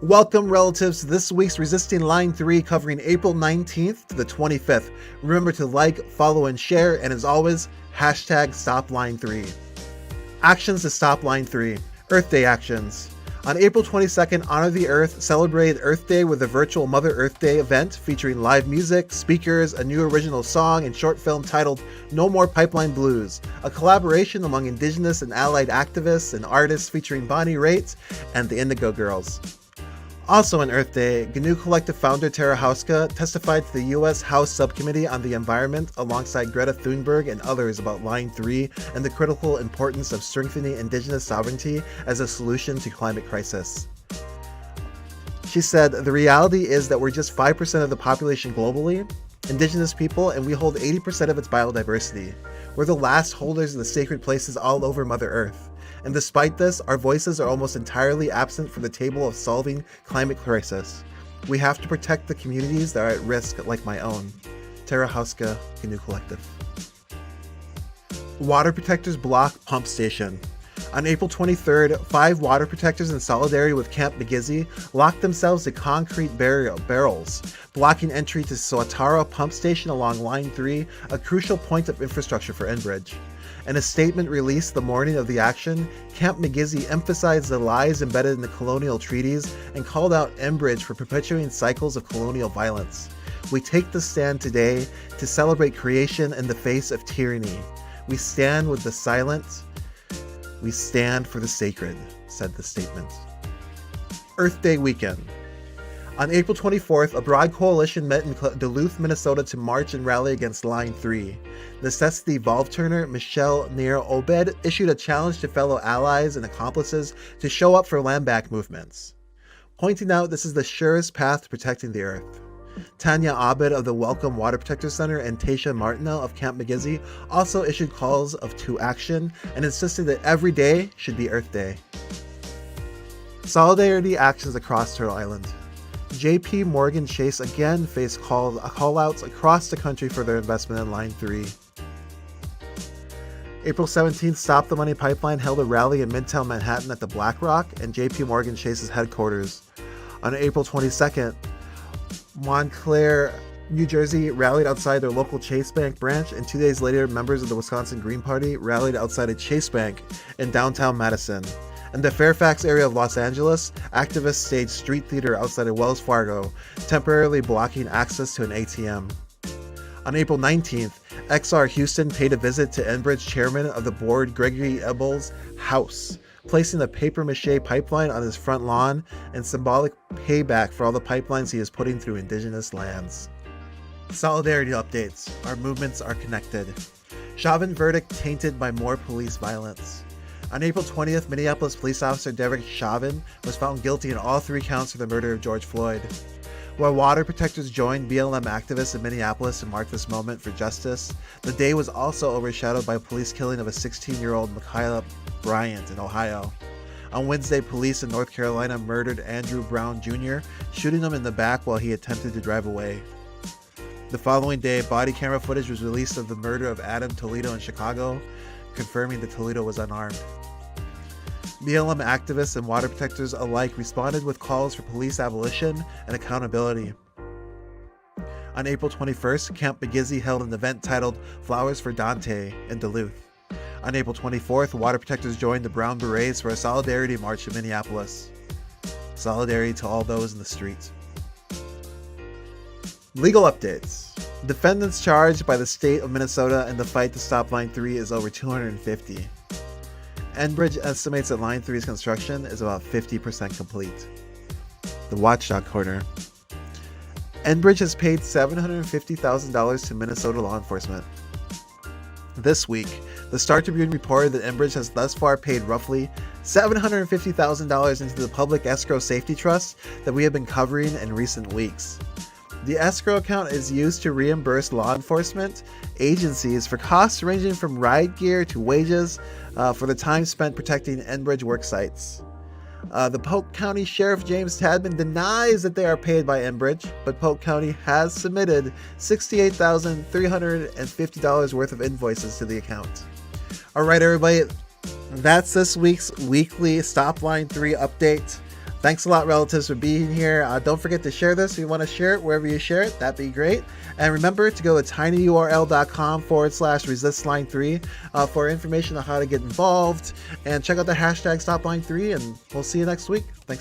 Welcome, relatives, to this week's Resisting Line 3 covering April 19th to the 25th. Remember to like, follow, and share, and as always, hashtag StopLine3. Actions to Stop Line 3. Earth Day actions. On April 22nd, Honor the Earth celebrated Earth Day with a virtual Mother Earth Day event featuring live music, speakers, a new original song, and short film titled No More Pipeline Blues, a collaboration among Indigenous and allied activists and artists featuring Bonnie Raitt and the Indigo Girls. Also on Earth Day, GNU Collective founder Tara Houska testified to the U.S. House Subcommittee on the Environment alongside Greta Thunberg and others about Line 3 and the critical importance of strengthening Indigenous sovereignty as a solution to climate crisis. She said, "The reality is that we're just 5% of the population globally, Indigenous people, and we hold 80% of its biodiversity. We're the last holders of the sacred places all over Mother Earth. And despite this, our voices are almost entirely absent from the table of solving climate crisis. We have to protect the communities that are at risk, like my own." Tara Houska, GNU Collective. Water protectors block pump station. On April 23rd, 5 water protectors in solidarity with Camp Migizi locked themselves to concrete barrels, blocking entry to Swatara pump station along Line 3, a crucial point of infrastructure for Enbridge. In a statement released the morning of the action, Camp Migizi emphasized the lies embedded in the colonial treaties and called out Enbridge for perpetuating cycles of colonial violence. "We take the stand today to celebrate creation in the face of tyranny. We stand with the silent. We stand for the sacred," said the statement. Earth Day weekend. On April 24th, a broad coalition met in Duluth, Minnesota to march and rally against Line 3. Necessity Valve turner Michelle Neer Obed issued a challenge to fellow allies and accomplices to show up for land back movements, pointing out this is the surest path to protecting the earth. Tanya Abed of the Welcome Water Protector Center and Tasha Martineau of Camp Migizi also issued calls to action and insisted that every day should be Earth Day. Solidarity actions across Turtle Island. JP Morgan Chase again faced call-outs across the country for their investment in Line 3. April 17th, Stop the Money Pipeline held a rally in Midtown Manhattan at the Black Rock and JP Morgan Chase's headquarters. On April 22nd, Montclair, New Jersey rallied outside their local Chase Bank branch, and 2 days later, members of the Wisconsin Green Party rallied outside a Chase Bank in downtown Madison. In the Fairfax area of Los Angeles, activists staged street theater outside of Wells Fargo, temporarily blocking access to an ATM. On April 19th, XR Houston paid a visit to Enbridge chairman of the board Gregory Ebel's house, placing a papier-mâché pipeline on his front lawn in symbolic payback for all the pipelines he is putting through Indigenous lands. Solidarity updates. Our movements are connected. Chauvin verdict tainted by more police violence. On April 20th, Minneapolis police officer Derek Chauvin was found guilty in all 3 counts for the murder of George Floyd. While water protectors joined BLM activists in Minneapolis to mark this moment for justice, the day was also overshadowed by police killing of a 16-year-old Michaela Bryant in Ohio. On Wednesday, police in North Carolina murdered Andrew Brown Jr., shooting him in the back while he attempted to drive away. The following day, body camera footage was released of the murder of Adam Toledo in Chicago, confirming that Toledo was unarmed. BLM activists and water protectors alike responded with calls for police abolition and accountability. On April 21st, Camp Migizi held an event titled Flowers for Dante in Duluth. On April 24th, water protectors joined the Brown Berets for a solidarity march in Minneapolis. Solidarity to all those in the street. Legal updates. Defendants charged by the state of Minnesota in the fight to stop Line 3 is over 250. Enbridge estimates that Line 3's construction is about 50% complete. The Watchdog Corner. Enbridge has paid $750,000 to Minnesota law enforcement. This week, the Star Tribune reported that Enbridge has thus far paid roughly $750,000 into the public escrow safety trust that we have been covering in recent weeks. The escrow account is used to reimburse law enforcement agencies for costs ranging from ride gear to wages for the time spent protecting Enbridge work sites. The Polk County Sheriff James Tadman denies that they are paid by Enbridge, but Polk County has submitted $68,350 worth of invoices to the account. All right, everybody, that's this week's weekly Stop Line 3 update. Thanks a lot, relatives, for being here. Don't forget to share this if you want to share it wherever you share it. That'd be great. And remember to go to tinyurl.com/resistline3 for information on how to get involved. And check out the hashtag StopLine3, and we'll see you next week. Thanks.